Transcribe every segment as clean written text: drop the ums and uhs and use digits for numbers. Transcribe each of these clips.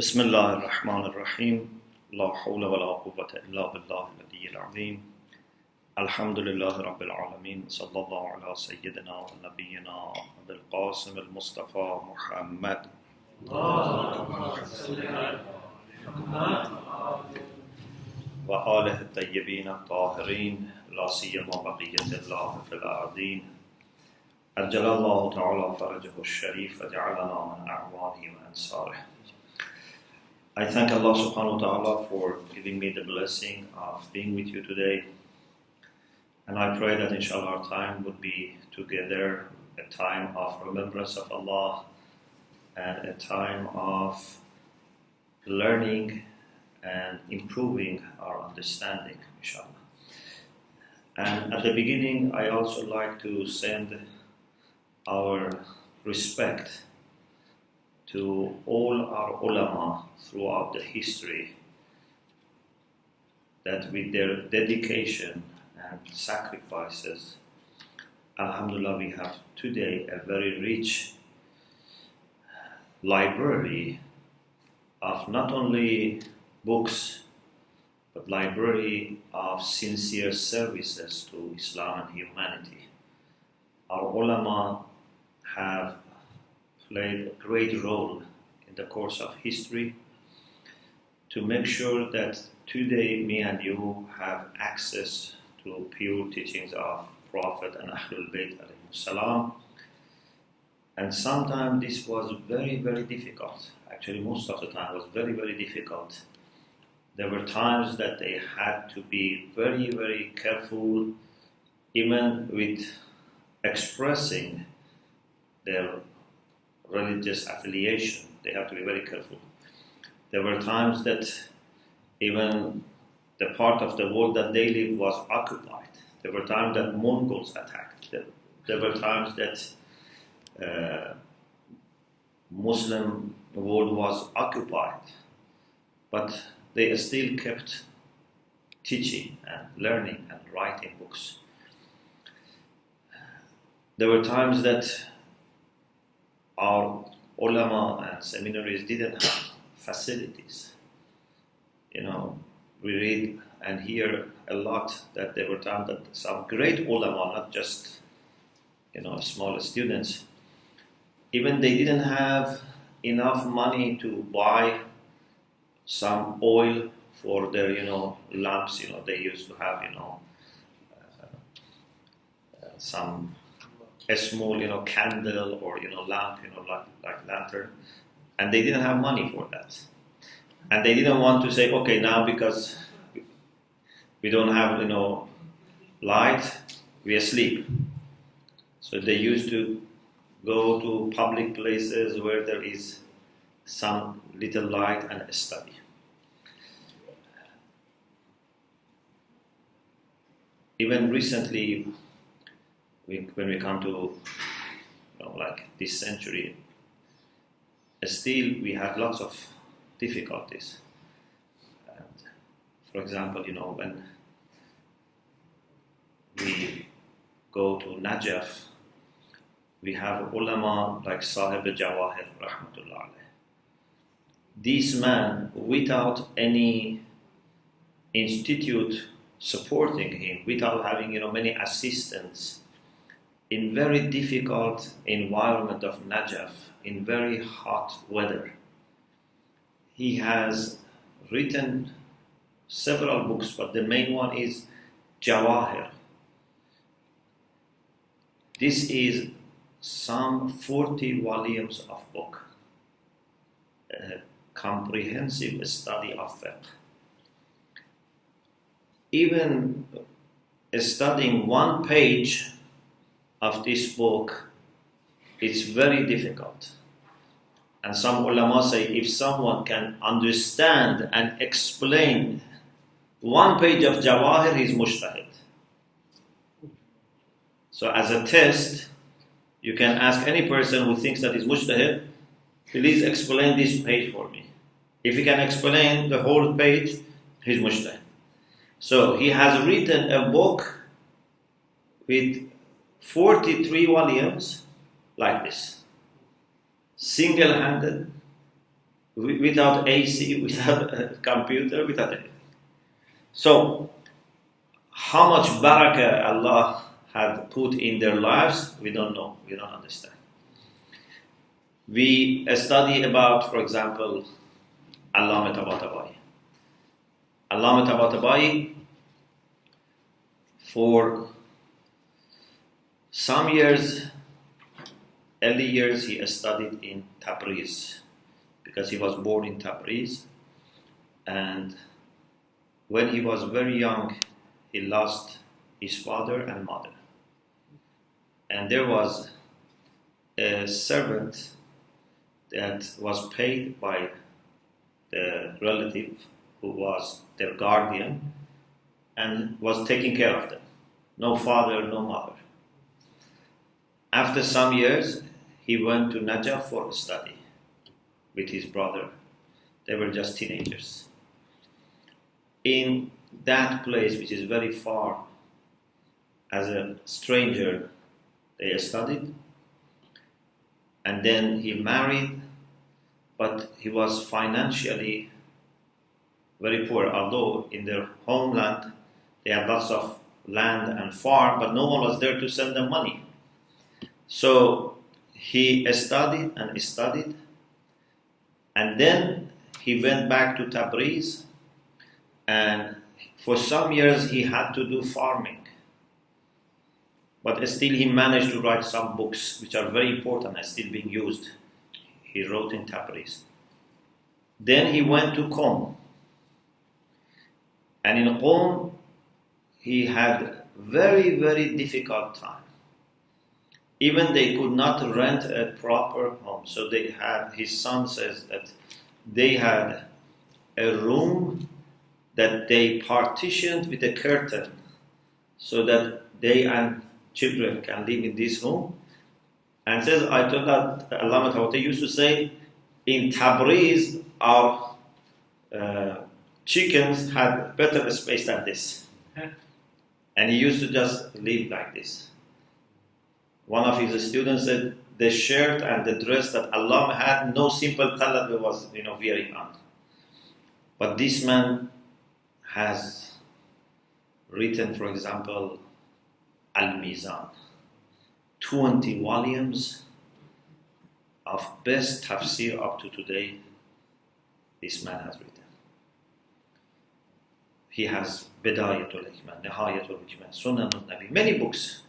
بسم الله الرحمن الرحيم لا حول ولا قوة إلا بالله العلي العظيم الحمد لله رب العالمين صلى الله على سيدنا ونبينا أبي القاسم المصطفى محمد وآله الطيبين الطاهرين لا سيما بقية الله في الأرضين أجل الله تعالى فرجه الشريف وجعلنا من أعوانه وأنصاره. I thank Allah subhanahu wa ta'ala for giving me the blessing of being with you today. And I pray that inshallah our time would be together a time of remembrance of Allah and a time of learning and improving our understanding, inshallah. And at the beginning, I also like to send our respect to all our ulama throughout the history that with their dedication and sacrifices, alhamdulillah, we have today a very rich library of not only books, but library of sincere services to Islam and humanity. Our ulama have played a great role in the course of history to make sure that today me and you have access to pure teachings of Prophet and Ahlul Bayt alayhi salam. And sometimes this was very, very difficult. Actually, most of the time was very, very difficult. There were times that they had to be very, very careful, even with expressing their religious affiliation. They have to be very careful. There were times that even the part of the world that they lived was occupied. There were times that Mongols attacked. There were times that Muslim world was occupied. But they still kept teaching and learning and writing books. There were times that our ulama and seminaries didn't have facilities. We read and hear a lot that there were times that some great ulama, not just small students, even they didn't have enough money to buy some oil for their lamps. They used to have some a small candle or lamp, like lantern, and they didn't have money for that, and they didn't want to say, okay, now because we don't have light, we asleep. So they used to go to public places where there is some little light and study. Even recently, when we come to like this century, still we have lots of difficulties. And for example, when we go to Najaf, we have ulama like Sahib Jawahir rahmatullah alayh. This man, without any institute supporting him, without having many assistants, in very difficult environment of Najaf, in very hot weather, he has written several books, but the main one is Jawahir. This is some 40 volumes of book, a comprehensive study of fiqh. Even studying one page of this book, it's very difficult. And some ulama say if someone can understand and explain one page of Jawahir, he's mujtahid. So as a test, you can ask any person who thinks that he's mujtahid, please explain this page for me. If he can explain the whole page, he's mujtahid. So he has written a book with 43 volumes like this, single-handed, without AC, without a computer, without anything. So, how much barakah Allah had put in their lives, we don't know, we don't understand. We study about, for example, Allama Tabatabai. Allama Tabatabai, for some years, early years, he studied in Tabriz, because he was born in Tabriz, and when he was very young, he lost his father and mother. And there was a servant that was paid by the relative who was their guardian and was taking care of them. No father, no mother. After some years, he went to Najaf for a study with his brother. They were just teenagers. In that place, which is very far, as a stranger, they studied. And then he married, but he was financially very poor. Although in their homeland, they had lots of land and farm, but no one was there to send them money. So he studied and studied, and then he went back to Tabriz, and for some years he had to do farming. But still he managed to write some books which are very important and still being used. He wrote in Tabriz. Then he went to Qom. And in Qom, he had very, very difficult time. Even they could not rent a proper home. So they had, his son says that they had a room that they partitioned with a curtain so that they and children can live in this room. And says, I told that Allama Tabatabai used to say, in Tabriz, our chickens had better space than this. And he used to just live like this. One of his students said, the shirt and the dress that Allah had, no simple talab was, wearing on. But this man has written, for example, Al-Mizan, 20 volumes of best tafsir up to today this man has written. He has Bidayatul Hikmah, Nihayatul Hikmah, Sunan al-Nabi, many books.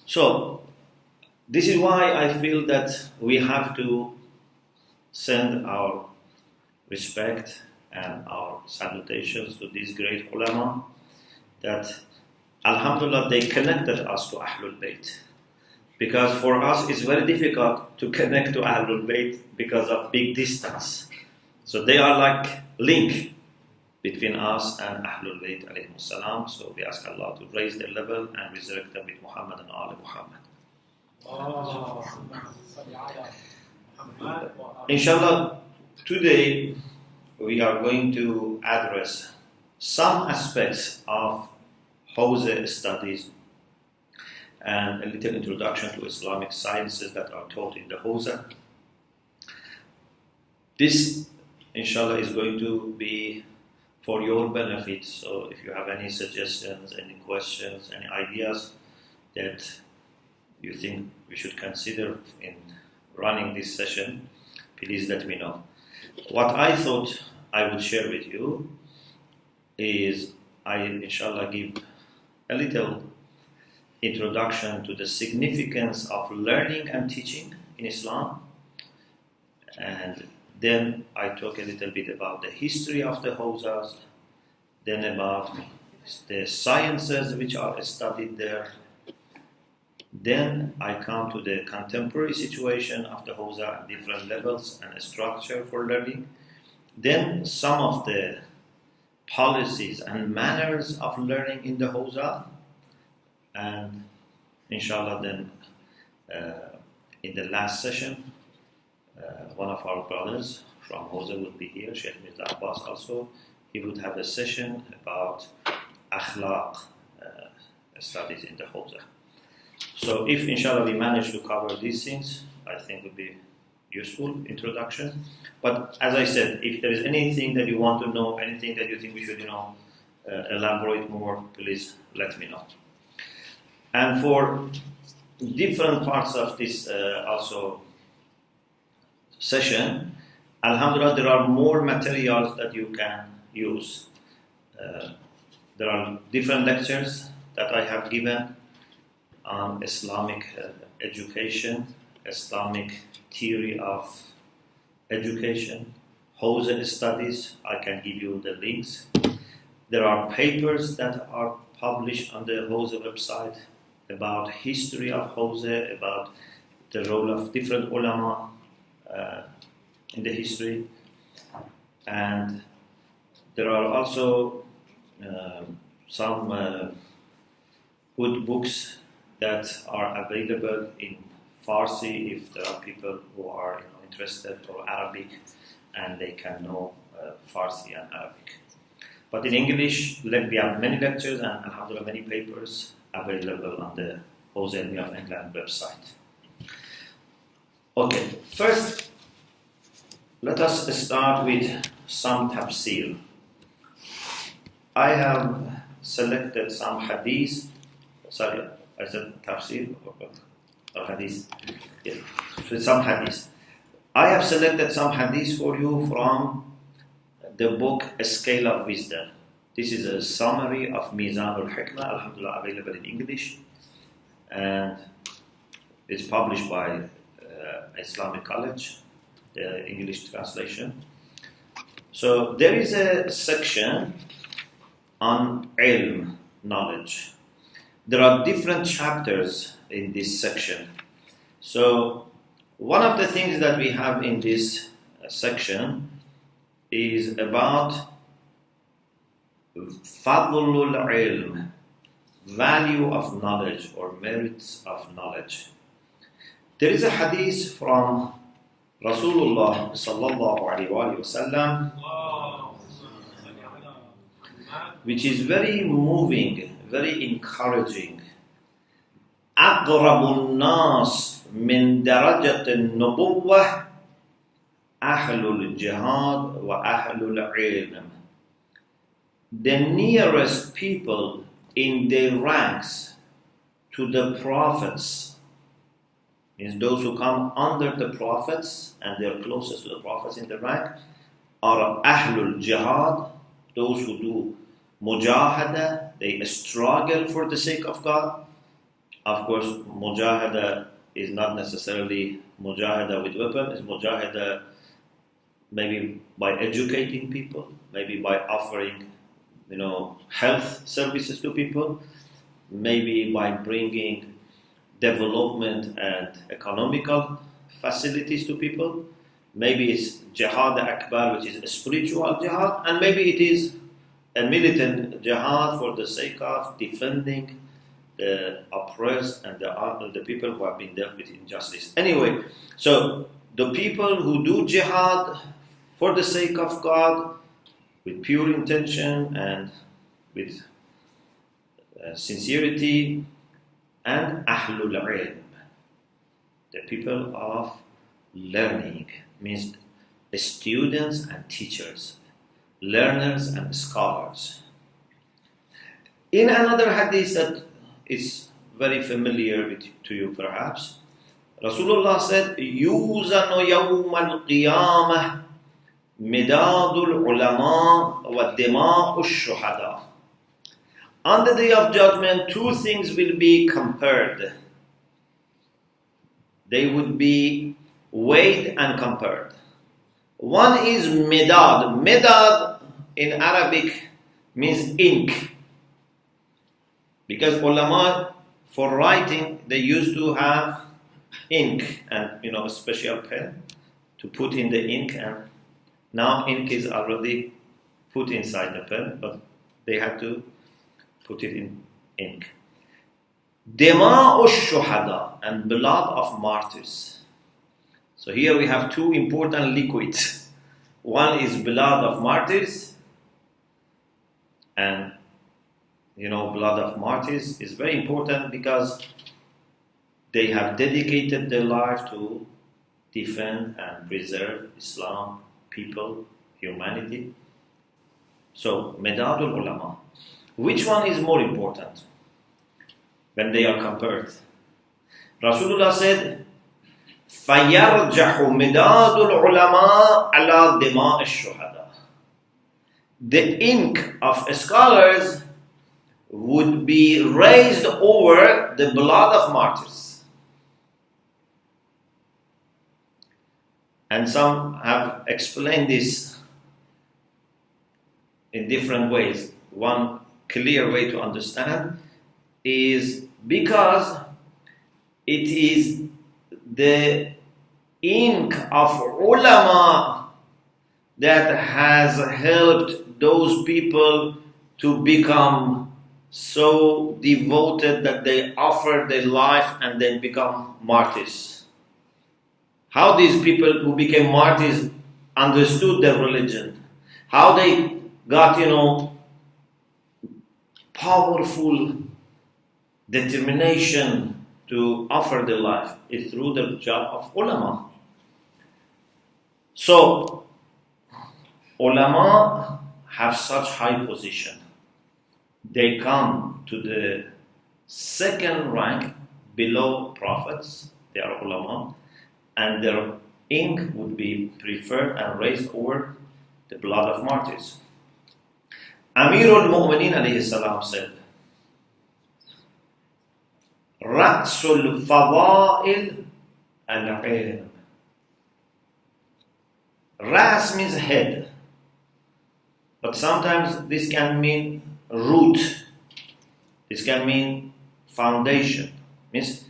So, this is why I feel that we have to send our respect and our salutations to these great ulama that, alhamdulillah, they connected us to Ahlul Bayt. Because for us it's very difficult to connect to Ahlul Bayt because of big distance. So they are like link between us and Ahlul Bayt alayhimus salam. So we ask Allah to raise their level and resurrect them with Muhammad and Ali Muhammad. Inshallah, today we are going to address some aspects of Hawzah studies and a little introduction to Islamic sciences that are taught in the Hawzah. This, inshallah, is going to be for your benefit. So if you have any suggestions, any questions, any ideas that you think we should consider in running this session, please let me know. What I thought I would share with you is I, inshallah, give a little introduction to the significance of learning and teaching in Islam, and then I talk a little bit about the history of the Hawzahs, then about the sciences which are studied there. Then I come to the contemporary situation of the Hawzah at different levels and a structure for learning. Then some of the policies and manners of learning in the Hawzah. And inshallah then in the last session, one of our brothers from Hawzah will be here, Sheik Abbas also. He would have a session about akhlaq studies in the Hawzah. So if inshallah we manage to cover these things, I think it would be useful introduction. But as I said, if there is anything that you want to know, anything that you think we should, elaborate more, please let me know. And for different parts of this also session, alhamdulillah, there are more materials that you can use. There are different lectures that I have given on Islamic education, Islamic theory of education, Hawzah studies. I can give you the links. There are papers that are published on the Hawzah website about history of Hawzah, about the role of different ulama in the history. And there are also some good books that are available in Farsi if there are people who are interested, or Arabic, and they can know Farsi and Arabic. But in English, we have many lectures and alhamdulillah many papers available on the Hawzah of England website. Okay, first let us start with some tafsir. I have selected some hadith. Sorry, I said tafsir or hadith. Yes, so some hadith. I have selected some hadith for you from the book A Scale of Wisdom. This is a summary of Mizan al-Hikmah, alhamdulillah, available in English, and it's published by Islamic College, the English translation. So there is a section on ilm, knowledge. There are different chapters in this section. So one of the things that we have in this section is about fadlul ilm, value of knowledge or merits of knowledge. There is a hadith from Rasulullah sallallahu alaihi wasallam which is very moving, very encouraging. أقرب الناس من درجة النبوة أهل الجهاد وأهل العلم. The nearest people in their ranks to the prophets, means those who come under the prophets and they're closest to the prophets in the rank, are Ahlul Jihad, those who do mujahada, they struggle for the sake of God. Of course, mujahada is not necessarily mujahada with weapons, it's mujahada maybe by educating people, maybe by offering health services to people, maybe by bringing development and economical facilities to people. Maybe it's jihad akbar, which is a spiritual jihad, and maybe it is a militant jihad for the sake of defending the oppressed and the people who have been dealt with injustice. Anyway, so the people who do jihad for the sake of God, with pure intention and with sincerity, and Ahlul Ilm, the people of learning, means students and teachers, learners and scholars. In another hadith that is very familiar to you perhaps, Rasulullah said, يُوزَنُ يَوْمَ الْقِيَامَةِ مِدَادُ الْعُلَمَاءِ وَدِمَاءُ الشُّهَدَاءِ. On the day of judgment, two things will be compared. They would be weighed and compared. One is medad. Medad in Arabic means ink. Because ulama, for writing, they used to have ink and a special pen to put in the ink, and now ink is already put inside the pen, but they had to put it in ink. Dima'u shuhada, and blood of martyrs. So here we have two important liquids. One is blood of martyrs, and blood of martyrs is very important because they have dedicated their life to defend and preserve Islam, people, humanity. So, Medadul Ulama. Which one is more important when they are compared? Rasulullah said, فَيَرْجَحُ مِدَادُ الْعُلَمَاء عَلَى دِمَاءِ الشُّهَدَاءِ. The ink of scholars would be raised over the blood of martyrs. And some have explained this in different ways. One clear way to understand is because it is the ink of ulama that has helped those people to become so devoted that they offer their life and then become martyrs. How these people who became martyrs understood their religion, how they got, powerful determination to offer their life is through the job of ulama. So, ulama have such high position. They come to the second rank below prophets, they are ulama, and their ink would be preferred and raised over the blood of martyrs. Amirul Mu'mineen alayhi salam said, Ra'sul Fada'il al-ilm. Ras means head, but sometimes this can mean root. This can mean foundation. Means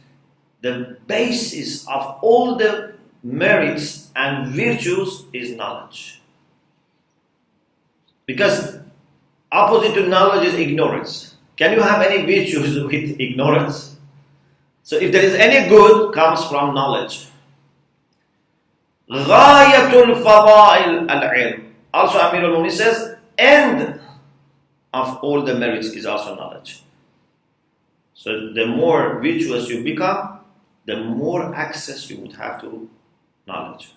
the basis of all the merits and virtues is knowledge. Because opposite to knowledge is ignorance. Can you have any virtues with ignorance? So if there is any good, comes from knowledge. Ghayatul fadail al-ilm. Also Amir al-Mu'minin says, end of all the merits is also knowledge. So the more virtuous you become, the more access you would have to knowledge.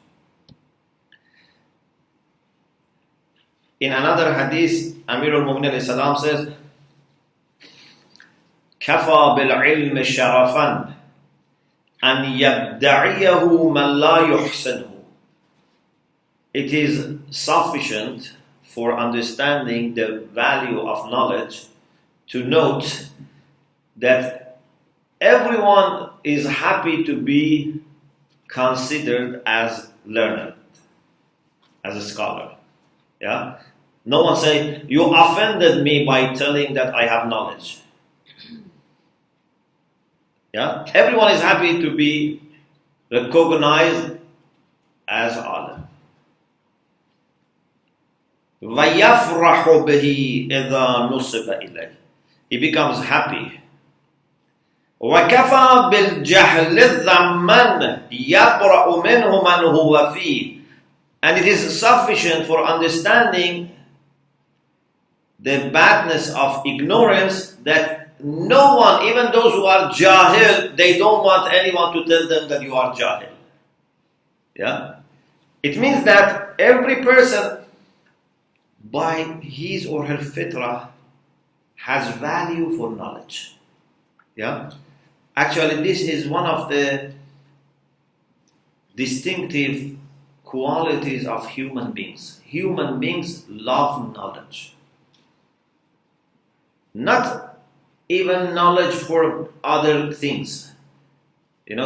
In another hadith, Amir al-Mu'minin salam says, كَفَى بِالْعِلْمِ شَرَفًا أَنْ يَبْدَعِيَهُ مَنْ لَا يُحْسَنُهُ. It is sufficient for understanding the value of knowledge to note that everyone is happy to be considered as learned, as a scholar. Yeah? No one say, you offended me by telling that I have knowledge. Yeah? Everyone is happy to be recognized as alim. وَيَفْرَحُ بِهِ إِذَا نُصِبَ إِلَيْهِ. He becomes happy. وَكَفَى بِالْجَهْلِ الذَّمَّنْ يَبْرَأُ مِنْهُ مَنْ هُوَ فِيهِ. And it is sufficient for understanding the badness of ignorance that no one, even those who are jahil, they don't want anyone to tell them that you are jahil. Yeah? It means that every person, by his or her fitrah, has value for knowledge. Yeah? Actually, this is one of the distinctive qualities of human beings. Human beings love knowledge. Not even knowledge for other things.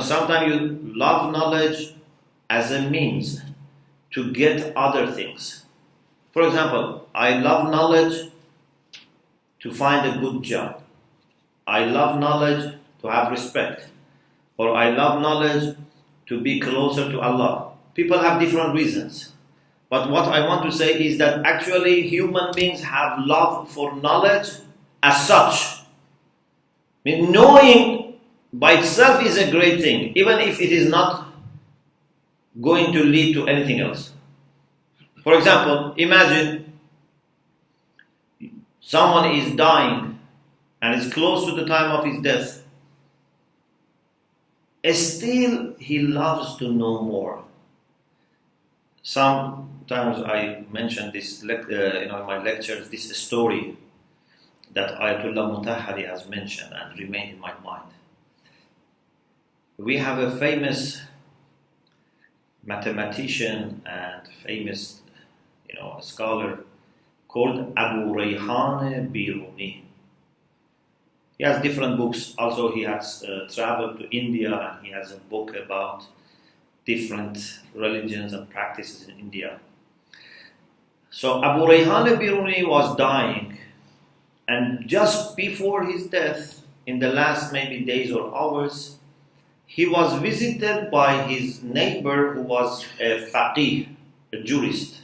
Sometimes you love knowledge as a means to get other things. For example, I love knowledge to find a good job. I love knowledge to have respect. Or I love knowledge to be closer to Allah. People have different reasons. But what I want to say is that actually human beings have love for knowledge as such. Knowing by itself is a great thing, even if it is not going to lead to anything else. For example, imagine someone is dying and is close to the time of his death. still he loves to know more. Sometimes I mention this, in my lectures, this story that Ayatollah Mutahhari has mentioned and remained in my mind. We have a famous mathematician and famous, scholar called Abu Rayhan Biruni. He has different books. Also, he has traveled to India and he has a book about different religions and practices in India. So Abu Rayhan Biruni was dying, and just before his death, in the last maybe days or hours, he was visited by his neighbor who was a faqih, a jurist.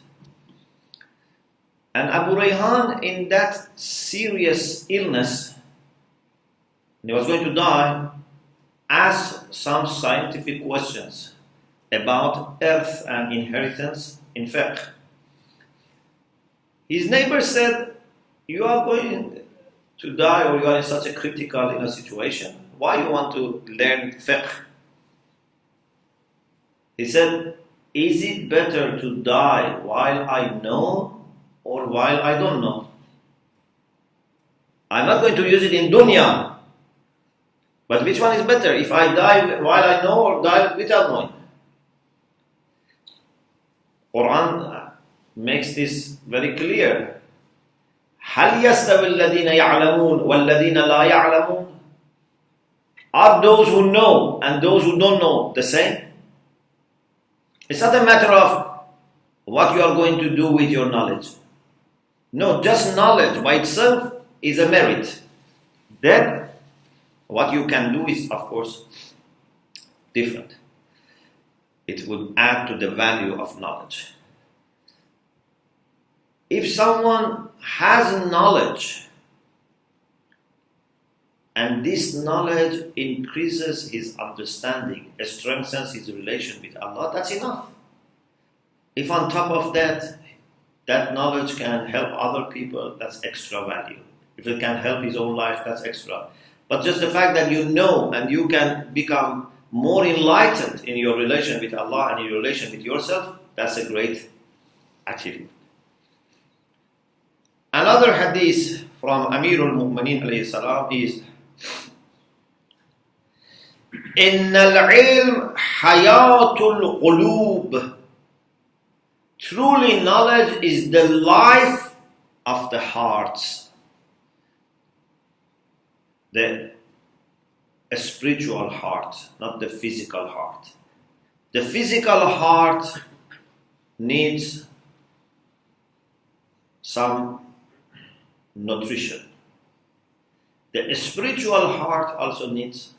And Abu Rayhan, in that serious illness, he was going to die, asked some scientific questions about earth and inheritance in fiqh. His neighbor said, "You are going to die, or you are in such a critical situation. Why you want to learn fiqh?" He said, "Is it better to die while I know or while I don't know? I'm not going to use it in dunya, but which one is better? If I die while I know or die without knowing?" Quran makes this very clear. هل يستوي الذين يعلمون والذين لا يعلمون? Are those who know and those who don't know the same? It's not a matter of what you are going to do with your knowledge. No, just knowledge by itself is a merit. Then, what you can do is, of course, different. It would add to the value of knowledge. If someone has knowledge, and this knowledge increases his understanding, strengthens his relation with Allah, that's enough. If on top of that, that knowledge can help other people, that's extra value. If it can help his own life, that's extra. But just the fact that you know and you can become more enlightened in your relation with Allah and in your relation with yourself, that's a great achievement. Another hadith from Amirul Mu'mineen alayhi salam is إِنَّ الْعِلْمَ حَيَاةُ الْقُلُوبِ. Truly knowledge is the life of the hearts. The spiritual heart, not the physical heart. The physical heart needs some nutrition. The spiritual heart also needs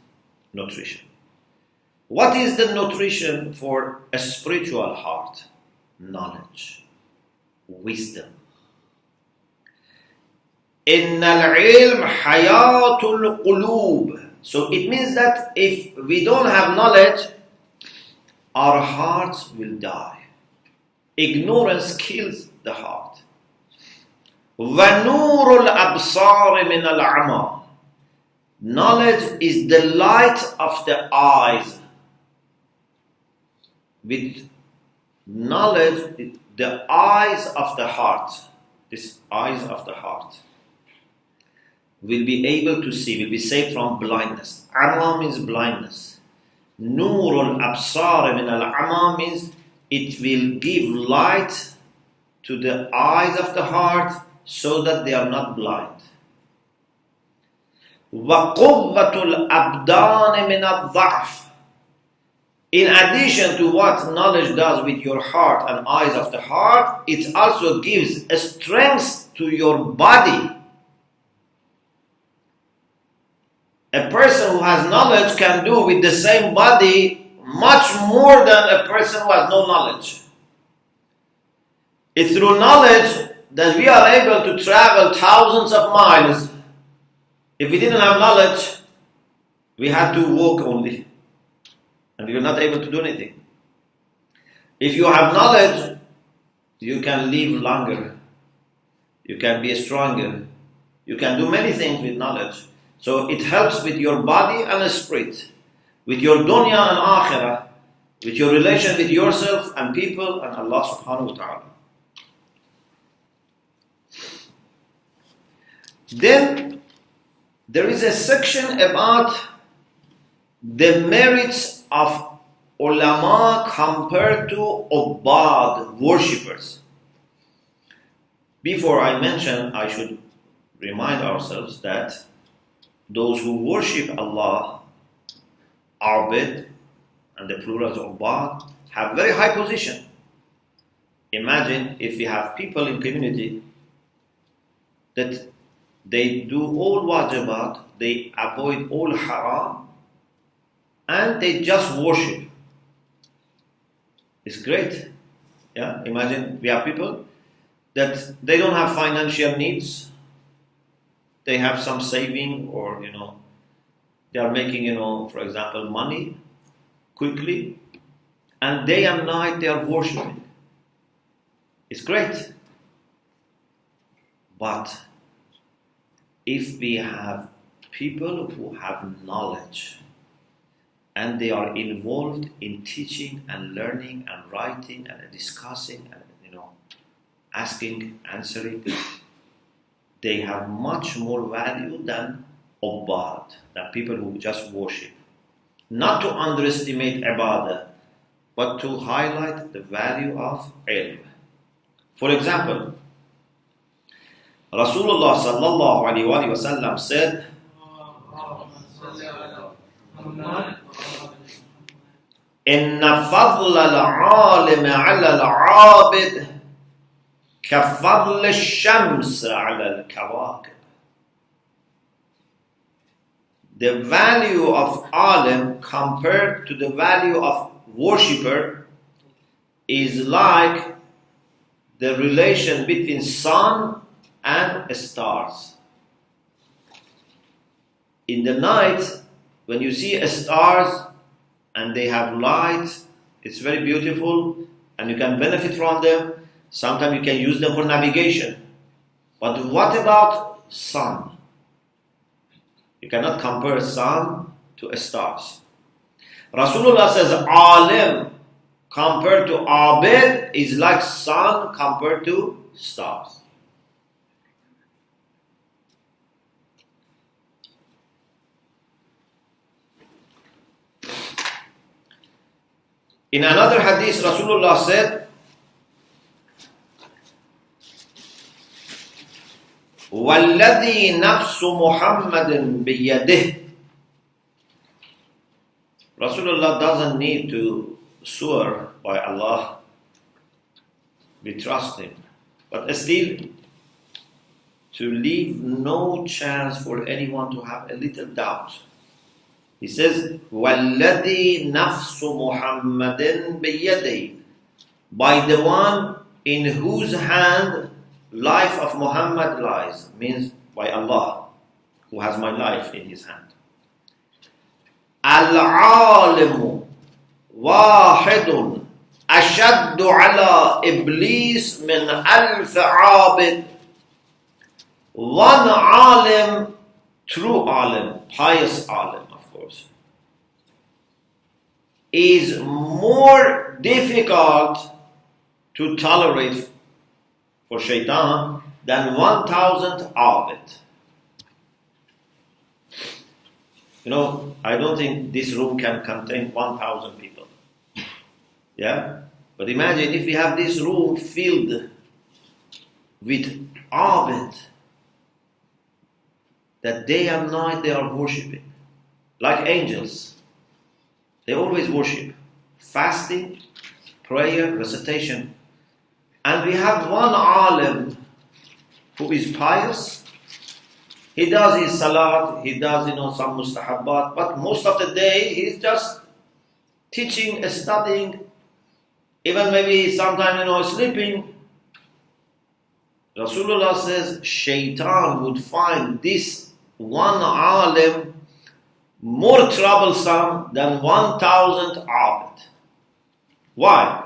nutrition. What is the nutrition for a spiritual heart? Knowledge, wisdom. إِنَّ الْعِلْمَ حَيَاةُ الْقُلُوبِ. So it means that if we don't have knowledge, our hearts will die. Ignorance kills the heart. وَنُورُ الْأَبْصَارِ مِنَ الْعَمَى. Knowledge is the light of the eyes. With knowledge, the eyes of the heart, these eyes of the heart, will be able to see, will be saved from blindness. Ama means blindness. Nurul absar min al-ama means it will give light to the eyes of the heart so that they are not blind. Wa quwwatul abdan min al-dha'f. In addition to what knowledge does with your heart and eyes of the heart, it also gives a strength to your body. A person who has knowledge can do with the same body much more than a person who has no knowledge. It's through knowledge that we are able to travel thousands of miles. If we didn't have knowledge, we had to walk only, and we were not able to do anything. If you have knowledge, you can live longer, you can be stronger, you can do many things with knowledge. So it helps with your body and spirit. with your dunya and akhirah, with your relation with yourself and people and Allah subhanahu wa ta'ala. Then there is a section about the merits of ulama compared to ubbad, worshippers. Before I mention, I should remind ourselves that those who worship Allah, abid, and the plural is ubbad, have very high position. Imagine if we have people in community that they do all wajibat, they avoid all haram, and they just worship. It's great. Yeah? Imagine we have people that they don't have financial needs. They have some saving, or they are making, for example, money quickly, and day and night they are worshiping. It's great. But if we have people who have knowledge and they are involved in teaching and learning and writing and discussing and asking, answering, they have much more value than ubbad, than people who just worship. Not to underestimate ibadah, but to highlight the value of ilm. For example, Rasulullah sallallahu alaihi wasallam said, "Inna fadla al-alim ala al-abid كفضل الشمس على الكواكب." The value of alim compared to the value of worshipper is like the relation between sun and stars. In the night, when you see stars and they have light, it's very beautiful and you can benefit from them. Sometimes you can use them for navigation. But what about sun? You cannot compare sun to stars. Rasulullah says, alim compared to abid is like sun compared to stars. In another hadith, Rasulullah said, وَالَّذِي نَفْسُ مُحَمَّدٍ بِيَدِهِ. Rasulullah doesn't need to swear by Allah. We trust him. But still, to leave no chance for anyone to have a little doubt. He says, وَالَّذِي نَفْسُ مُحَمَّدٍ بِيَدِهِ. By the one in whose hand life of Muhammad lies, means by Allah, who has my life in his hand. Al-alimu wahidun ashaddu ala iblis min alf abid. One alim, true alim, pious alim, of course, is more difficult to tolerate for shaitan than 1,000 abid. I don't think this room can contain 1,000 people. Yeah? But imagine if we have this room filled with abid, that day and night they are worshipping, like angels. They always worship. Fasting, prayer, recitation. And we have one alim who is pious. He does his salat, he does some mustahabbat, but most of the day he's just teaching, studying, even maybe sometimes sleeping. Rasulullah says shaitan would find this one alim more troublesome than 1,000 abid. Why?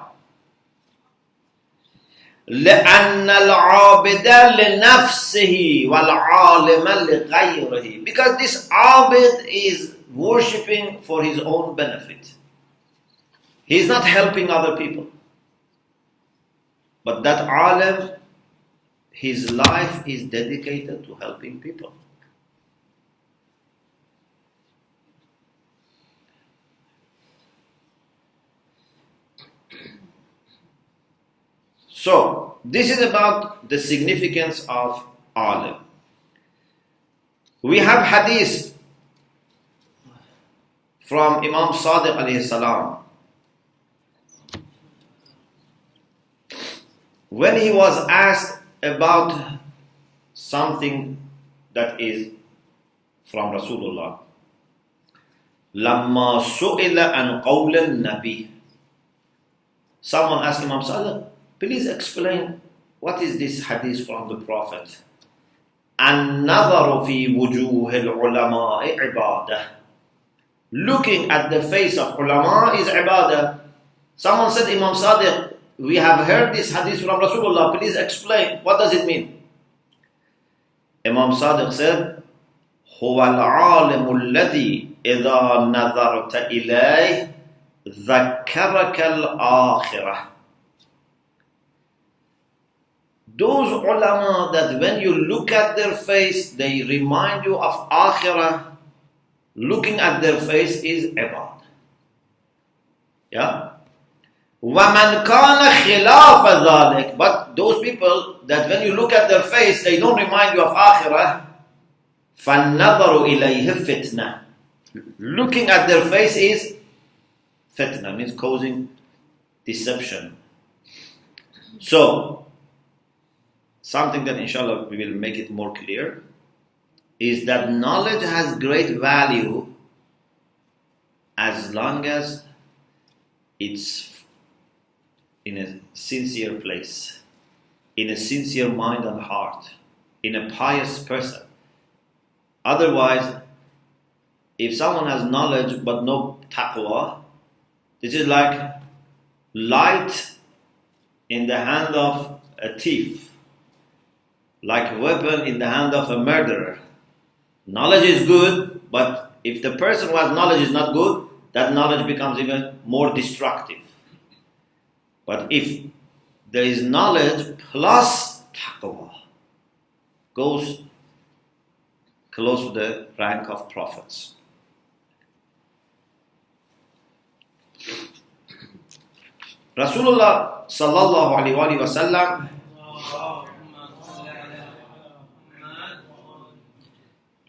لأن العابد لنفسه والعالم لغيره. Because this abid is worshipping for his own benefit. He is not helping other people. But that alim, his life is dedicated to helping people. So, this is about the significance of alim. We have hadith from Imam Sadiq alayhi salam. When he was asked about something that is from Rasulullah, لَمَّا سُئِلَ عَنْ قَوْلِ النَّبِي, someone asked Imam Sadiq, please explain what is this hadith from the Prophet. النَّظَرُ فِي وُجُوهِ الْعُلَمَاءِ عِبَادَةً, looking at the face of ulama is ibadah. Someone said, Imam Sadiq, we have heard this hadith from Rasulullah, please explain, what does it mean? Imam Sadiq said, هُوَ الْعَالِمُ الَّذِي إِذَا نَظَرْتَ إِلَيْهِ ذَكَّرَكَ الْآخِرَةِ. Those ulama that when you look at their face, they remind you of akhirah. Looking at their face is ibad. Yeah? وَمَنْ كَانَ خِلَافَ ذَلِكَ, but those people that when you look at their face, they don't remind you of akhirah. فَالنَّظَرُ إِلَيْهِ فِتْنَةً. Looking at their face is fitna, means causing deception. So, something that inshallah we will make it more clear is that knowledge has great value as long as it's in a sincere place, in a sincere mind and heart, in a pious person. Otherwise, if someone has knowledge but no taqwa, this is like light in the hand of a thief, like a weapon in the hand of a murderer. Knowledge is good, but if the person who has knowledge is not good, that knowledge becomes even more destructive. But if there is knowledge plus taqwa, goes close to the rank of prophets. Rasulullah sallallahu alaihi wasallam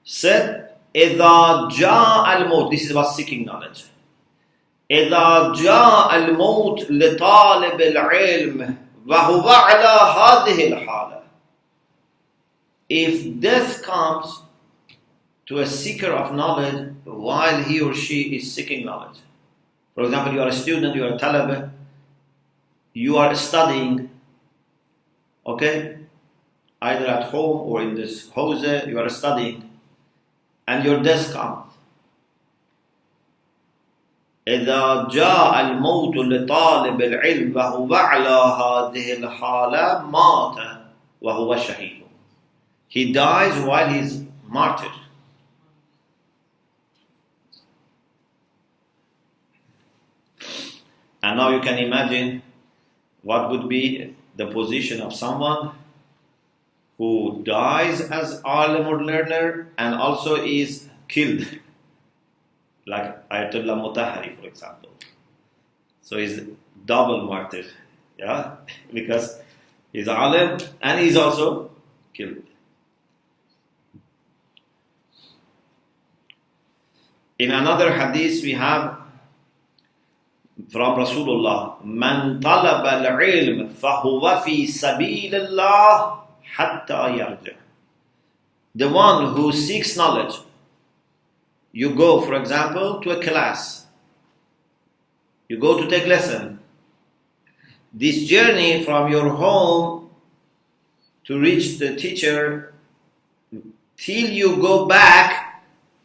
said, إِذَا جَاءَ الْمَوْتِ, this is about seeking knowledge. إِذَا جَاءَ الْمَوْتِ لِطَالِبِ الْعِلْمِ وَهُوَ عَلَى هَذِهِ الْحَالَةِ. If death comes to a seeker of knowledge while he or she is seeking knowledge. For example, you are a student, you are a talaba, you are studying, okay? Either at home or in this Hawzah, you are studying, and your death comes. إذا جاء الموت لطالب العلم وهو على هذه الحالة مات وهو شهيد. He dies while he is martyred. And now you can imagine what would be the position of someone who dies as alim or learner and also is killed, like Ayatollah Mutahari, for example. So he's double martyr, yeah, because he's alim and he's also killed. In another hadith we have from Rasulullah, Man talaba al-ilm fahuwa fi sabilillah hatta yarja. The one who seeks knowledge, you go, for example, to a class, you go to take lesson. This journey from your home to reach the teacher till you go back,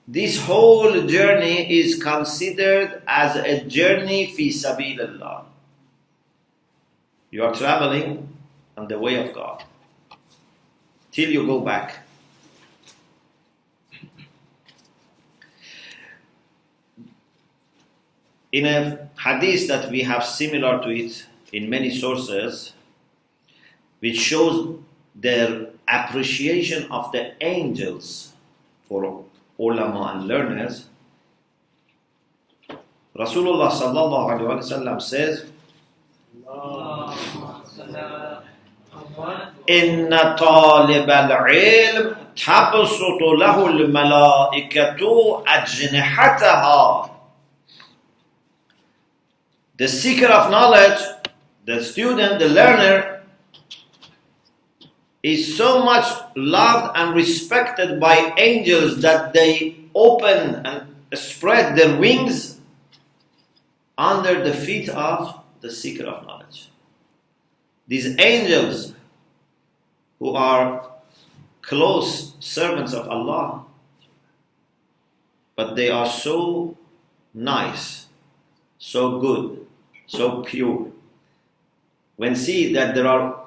this whole journey is considered as a journey fi sabilillah. You are traveling on the way of God till you go back. in a hadith that we have similar to it in many sources, which shows their appreciation of the angels for ulama and learners, Rasulullah sallallahu alaihi wasallam says, "Inna talib al-ilm tabsutu lahu al-malaikatu ajnihataha." The seeker of knowledge, the student, the learner, is so much loved and respected by angels that they open and spread their wings under the feet of the seeker of knowledge. These angels, who are close servants of Allah, but they are so nice, so good, so pure. When see that there are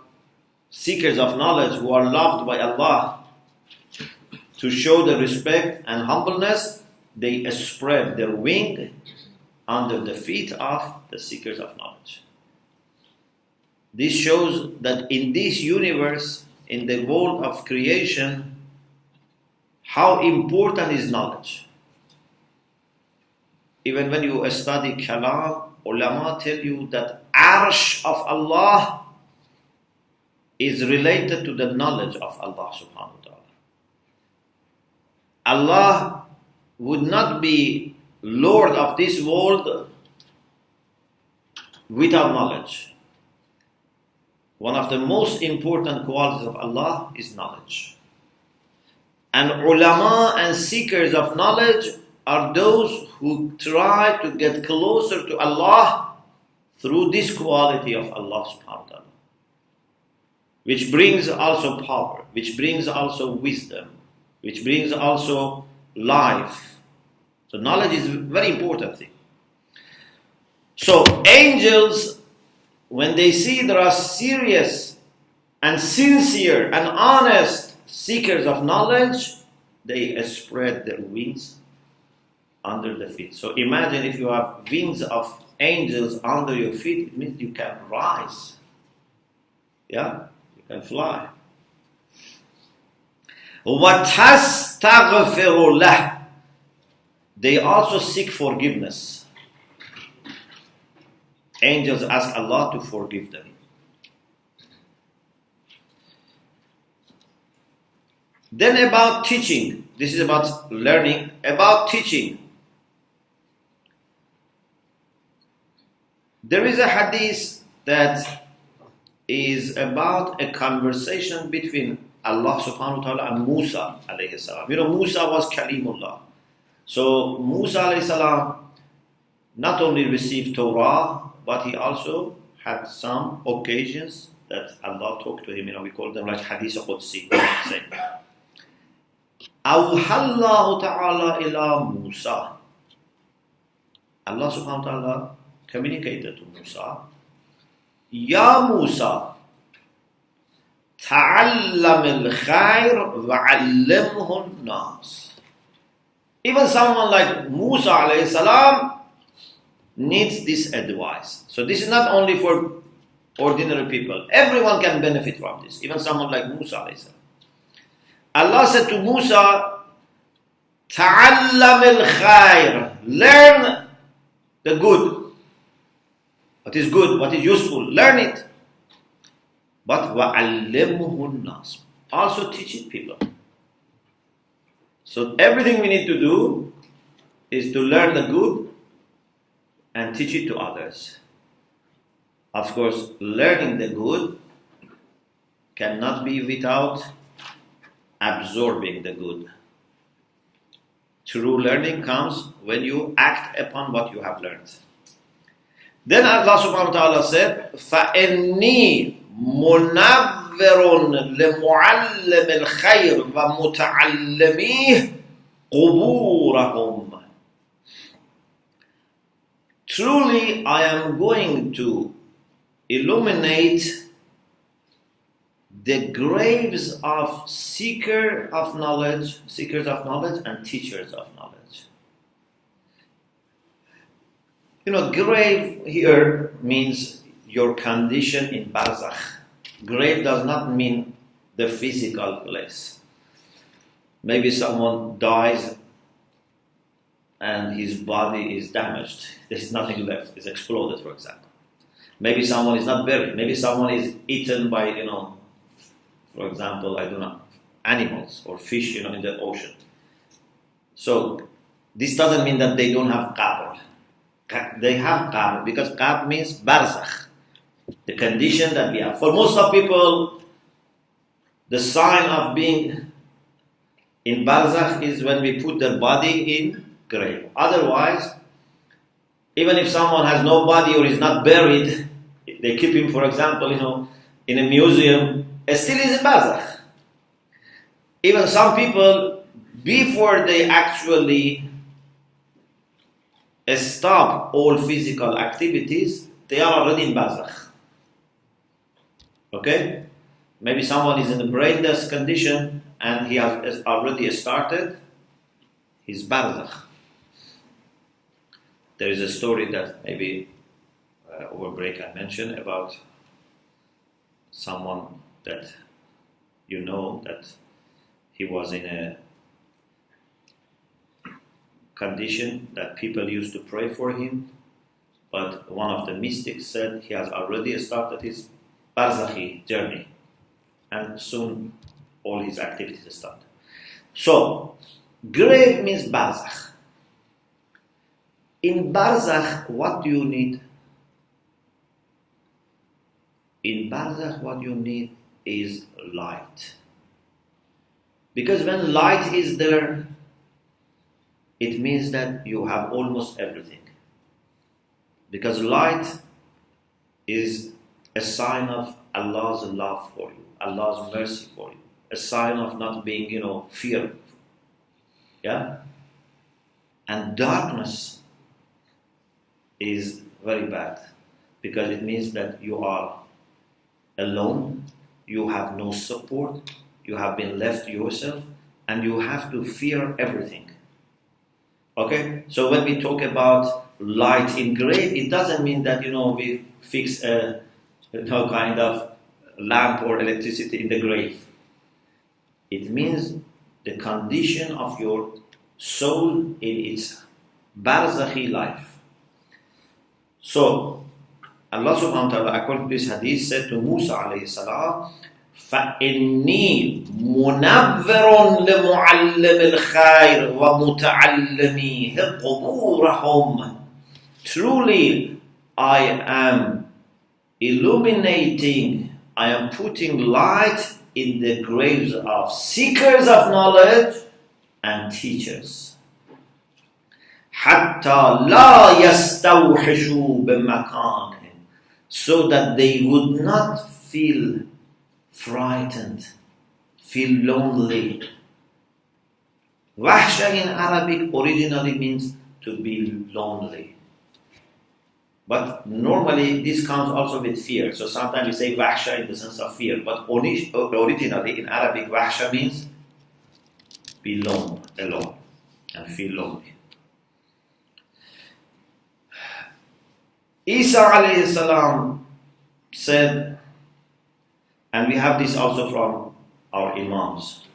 seekers of knowledge who are loved by Allah, to show the respect and humbleness, they spread their wing under the feet of the seekers of knowledge. This shows that in this universe, in the world of creation, how important is knowledge. Even when you study Kalam, ulama tell you that Arsh of Allah is related to the knowledge of Allah subhanahu wa ta'ala. Allah would not be Lord of this world without knowledge. One of the most important qualities of Allah is knowledge. And ulama and seekers of knowledge are those who try to get closer to Allah through this quality of Allah subhanahu wa ta'ala, which brings also power, which brings also wisdom, which brings also life. So knowledge is a very important thing. So angels, when they see there are serious and sincere and honest seekers of knowledge, they spread their wings under the feet. So imagine if you have wings of angels under your feet, it means you can rise. Yeah? You can fly. وَتَسْتَغْفِرُ لَهُ. They also seek forgiveness. Angels ask Allah to forgive them. Then about teaching. This is about learning. About teaching. There is a hadith that is about a conversation between Allah subhanahu wa ta'ala and Musa alayhi salam. You know, Musa was Kalimullah. So Musa alayhi salam not only received Torah, but he also had some occasions that Allah talked to him. You know, we call them like Hadith Qudsi. Awhallahu ta'ala ila Musa. Allah subhanahu wa ta'ala communicated to Musa, Ya Musa, ta'allam al-khair wa'allimhu al-nas. Even someone like Musa alayhi salam needs this advice. So this is not only for ordinary people. Everyone can benefit from this. Even someone like Musa alayhi salam. Allah said to Musa, Ta'allam al-khair. Learn the good. What is good, what is useful, learn it. But wa'allimhu al-nas. Also teach it people. So everything we need to do is to learn the good and teach it to others. Of course, learning the good cannot be without absorbing the good. True learning comes when you act upon what you have learned. Then Allah subhanahu wa ta'ala said, فَإِنِّي مُنَوِّرٌ لِمُعَلِّمِ الْخَيْرِ وَمُتَعَلِّمِيهِ قُبُورَهُمْ. Truly, I am going to illuminate the graves of seekers of knowledge and teachers of knowledge. Grave here means your condition in barzakh. Grave does not mean the physical place. Maybe someone dies and his body is damaged. There's nothing left. It's exploded, for example. Maybe someone is not buried. Maybe someone is eaten by, for example, I don't know, animals or fish, in the ocean. So this doesn't mean that they don't have qabr. They have qabr because qabr means barzakh, the condition that we have. For most of people, the sign of being in barzakh is when we put their body in grave. Otherwise, even if someone has no body or is not buried, they keep him, for example, in a museum, still is in barzakh. Even some people, before they actually stop all physical activities, they are already in barzakh. Okay? Maybe someone is in a brainless condition and he has already started his barzakh. There is a story that maybe over break I mentioned about someone that that he was in a condition that people used to pray for him, but one of the mystics said he has already started his barzakhi journey and soon all his activities start. So, grave means barzakh. In barzakh, what do you need? In barzakh, what you need is light. Because when light is there, it means that you have almost everything. Because light is a sign of Allah's love for you, Allah's mercy for you, a sign of not being, fear. Yeah? And darkness is very bad because it means that you are alone, you have no support, you have been left yourself, and you have to fear everything. Okay? So when we talk about light in grave, it doesn't mean that, we fix a kind of lamp or electricity in the grave. It means the condition of your soul in its barzakhi life. So, Allah subhanahu wa ta'ala, according to this hadith, said to Musa alayhi salam, فَإِنِّي مُنَبِّرٌ لِمُعَلِّمِ الْخَيْرِ وَمُتَعَلِّمِهِ قُبُورَهُمْ. Truly, I am illuminating, I am putting light in the graves of seekers of knowledge and teachers. حَتَّى لَا يَسْتَوْحِشُوا بِمَكَانِهِمْ, so that they would not feel frightened, feel lonely. Wahsha in Arabic originally means to be lonely. But normally this comes also with fear. So sometimes we say wahsha in the sense of fear. But originally in Arabic, wahsha means be alone and feel lonely. Isa alayhi salam said, and we have this also from our imams,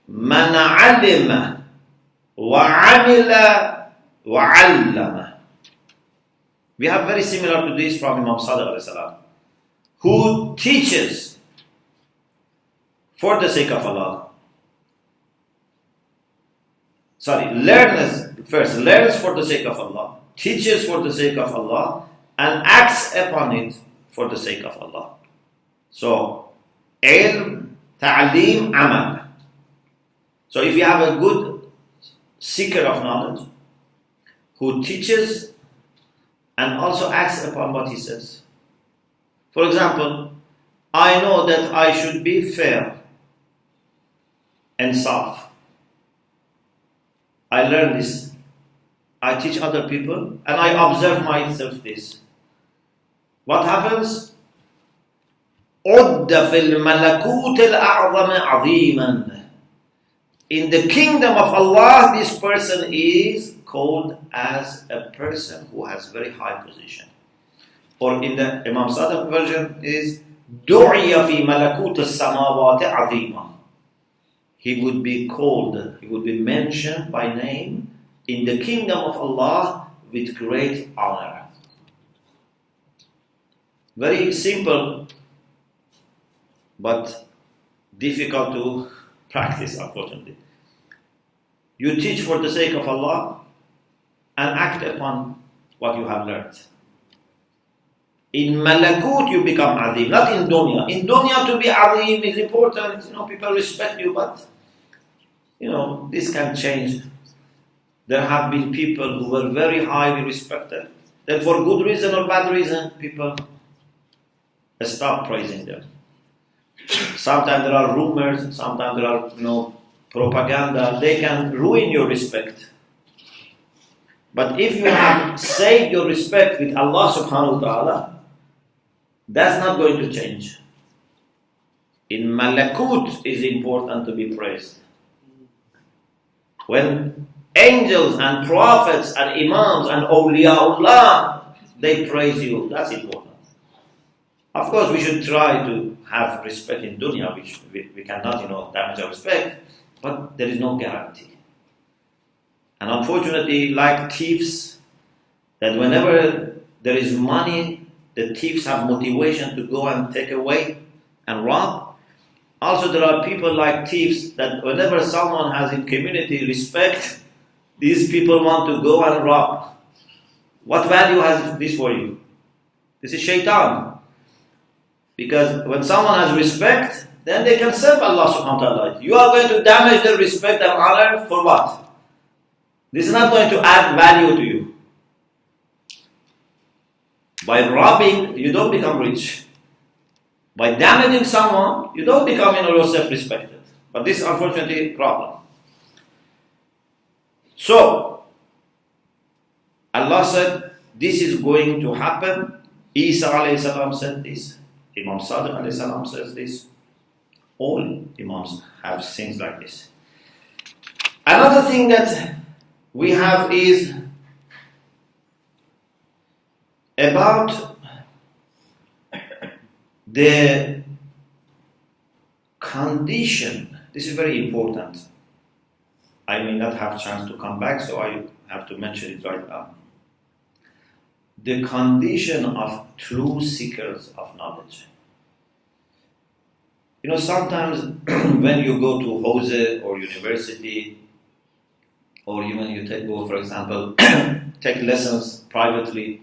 Man alima wa amila wa allama. We have very similar to this from Imam Sadiq alayhi salam, who teaches for the sake of Allah. Learns for the sake of Allah, teaches for the sake of Allah, and acts upon it for the sake of Allah. So, ilm, ta'aleem, amal. So if you have a good seeker of knowledge who teaches and also acts upon what he says. For example, I know that I should be fair and soft. I learn this. I teach other people and I observe myself this. What happens? عُدَّ فِي الْمَلَكُوتِ الْأَعْظَمِ عَظِيمًا. In the kingdom of Allah, this person is called as a person who has very high position. Or in the Imam Sadiq version is دُعِيَ فِي مَلَكُوتِ السَّمَاوَاتِ عَظِيمًا. He would be called, he would be mentioned by name in the kingdom of Allah with great honor. Very simple, but difficult to practice, unfortunately. You teach for the sake of Allah and act upon what you have learned. In Malakut you become Azim, not in Dunya. In Dunya to be Azim is important, people respect you, but this can change. There have been people who were very highly respected. Then for good reason or bad reason, people stop praising them. Sometimes there are rumors, sometimes there are propaganda. They can ruin your respect. But if you have saved your respect with Allah subhanahu wa ta'ala, that's not going to change. In Malakut is important to be praised. When angels and prophets and imams and awliyaullah, they praise you, that's important. Of course, we should try to have respect in dunya, which we cannot, damage our respect, but there is no guarantee. And unfortunately, like thieves, that whenever there is money, the thieves have motivation to go and take away and rob. Also, there are people like thieves that whenever someone has in community respect, these people want to go and rob. What value has this for you? This is shaitan. Because when someone has respect, then they can serve Allah subhanahu wa ta'ala. You are going to damage their respect and honor for what? This is not going to add value to you. By robbing, you don't become rich. By damaging someone, you don't become yourself respected. But this is unfortunately a problem. So, Allah said, this is going to happen. Isa alayhi salam said this. Imam Sadiq alayhi salam says this. All Imams have things like this. Another thing that we have is about the condition. This is very important. I may not have chance to come back, so I have to mention it right now. The condition of true seekers of knowledge. Sometimes when you go to Hawzah or university, or even you go, for example, take lessons privately,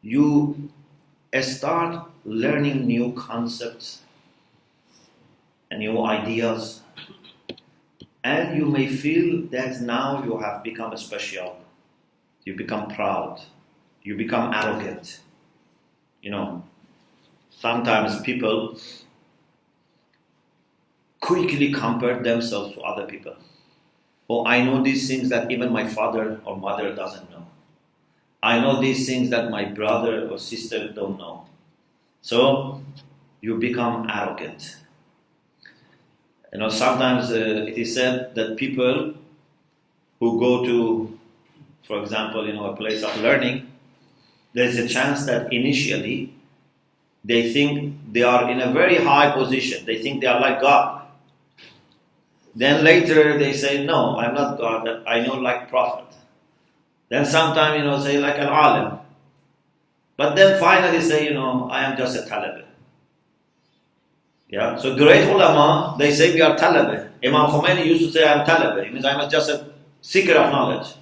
you start learning new concepts and new ideas, and you may feel that now you have become special. You become proud. You become arrogant. Sometimes people quickly compare themselves to other people. Oh, I know these things that even my father or mother doesn't know. I know these things that my brother or sister don't know. So you become arrogant. Sometimes it is said that people who go to, for example, a place of learning, there's a chance that initially they think they are in a very high position. They think they are like God. Then later they say, no, I'm not God, I know like prophet. Then sometimes, say like an alim. But then finally say, I am just a talib. Yeah, so great ulama, they say we are talib. Imam Khomeini used to say I am talib. It means I am just a seeker of knowledge.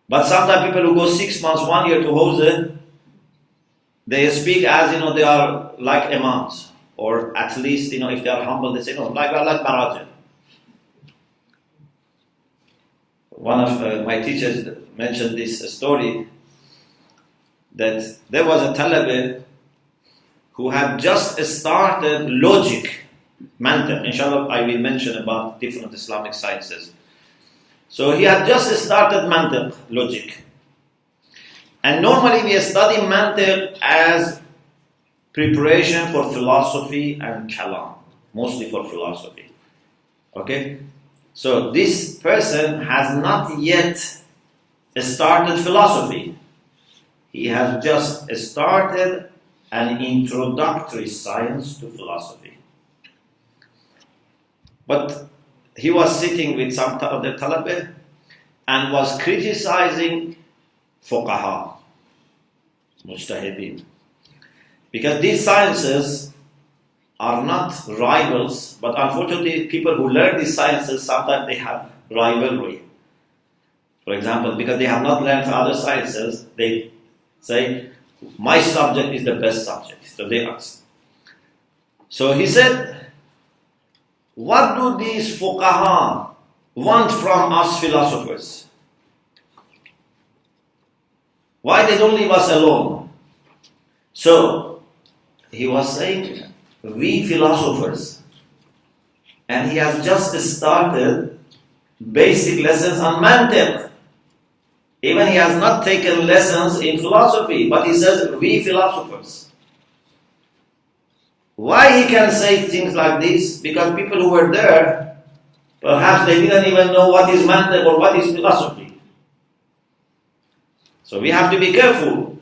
But sometimes people who go 6 months, 1 year to Hawzah, they speak as, they are like imams. Or at least, if they are humble, they say, no, like Baraja. One of my teachers mentioned this story, that there was a talib who had just started logic, mantiq. Inshallah, I will mention about different Islamic sciences. So he had just started mantiq, logic. And normally we study mantiq as preparation for philosophy and kalam, mostly for philosophy. Okay? So this person has not yet started philosophy. He has just started an introductory science to philosophy. But he was sitting with some other talabah and was criticizing fuqaha, mujtahideen. Because these sciences are not rivals, but unfortunately people who learn these sciences, sometimes they have rivalry. For example, because they have not learned other sciences, they say, my subject is the best subject. So they ask. So he said, what do these fuqaha want from us philosophers? Why they don't leave us alone? So he was saying, we philosophers, and he has just started basic lessons on mantiq. Even he has not taken lessons in philosophy, but he says, we philosophers. Why he can say things like this? Because people who were there, perhaps they didn't even know what is mantiq or what is philosophy. So we have to be careful.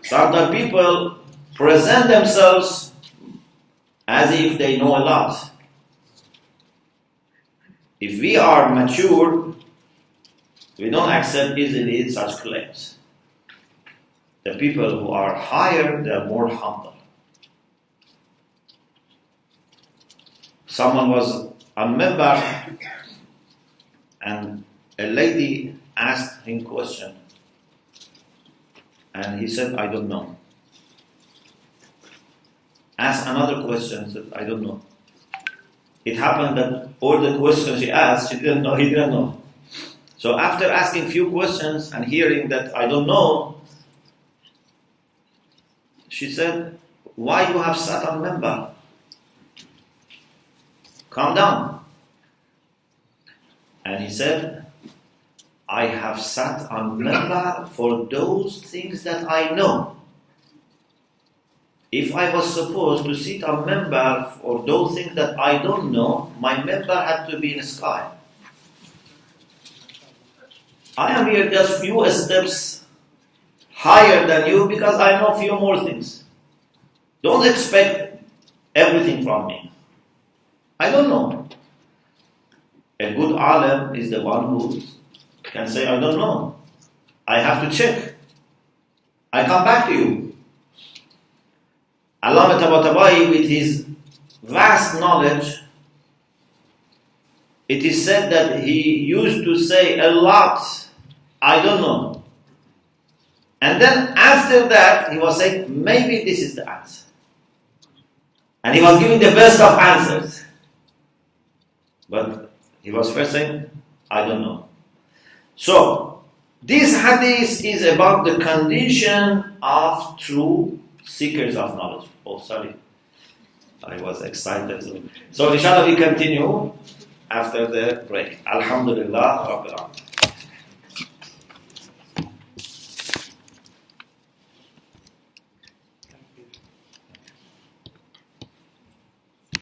Sometimes people present themselves as if they know a lot. If we are mature, we don't accept easily such claims. The people who are higher, they are more humble. Someone was a member and a lady asked him a question and he said, I don't know. Asked another question, said, I don't know. It happened that all the questions she asked, she didn't know, he didn't know. So after asking few questions and hearing that I don't know, she said, why you have sat on member? Calm down. And he said, I have sat on member for those things that I know. If I was supposed to sit on member for those things that I don't know, my member had to be in the sky. I am here just few steps higher than you because I know few more things. Don't expect everything from me. I don't know. A good alim is the one who can say, I don't know. I have to check. I come back to you. Allama Tabatabai, with his vast knowledge, it is said that he used to say a lot, I don't know. And then after that, he was saying, maybe this is the answer. And he was giving the best of answers. But he was first saying, I don't know. So, this hadith is about the condition of true seekers of knowledge. Oh, sorry. I was excited. So, inshallah, we continue after the break. Alhamdulillah Rabbil Alamin.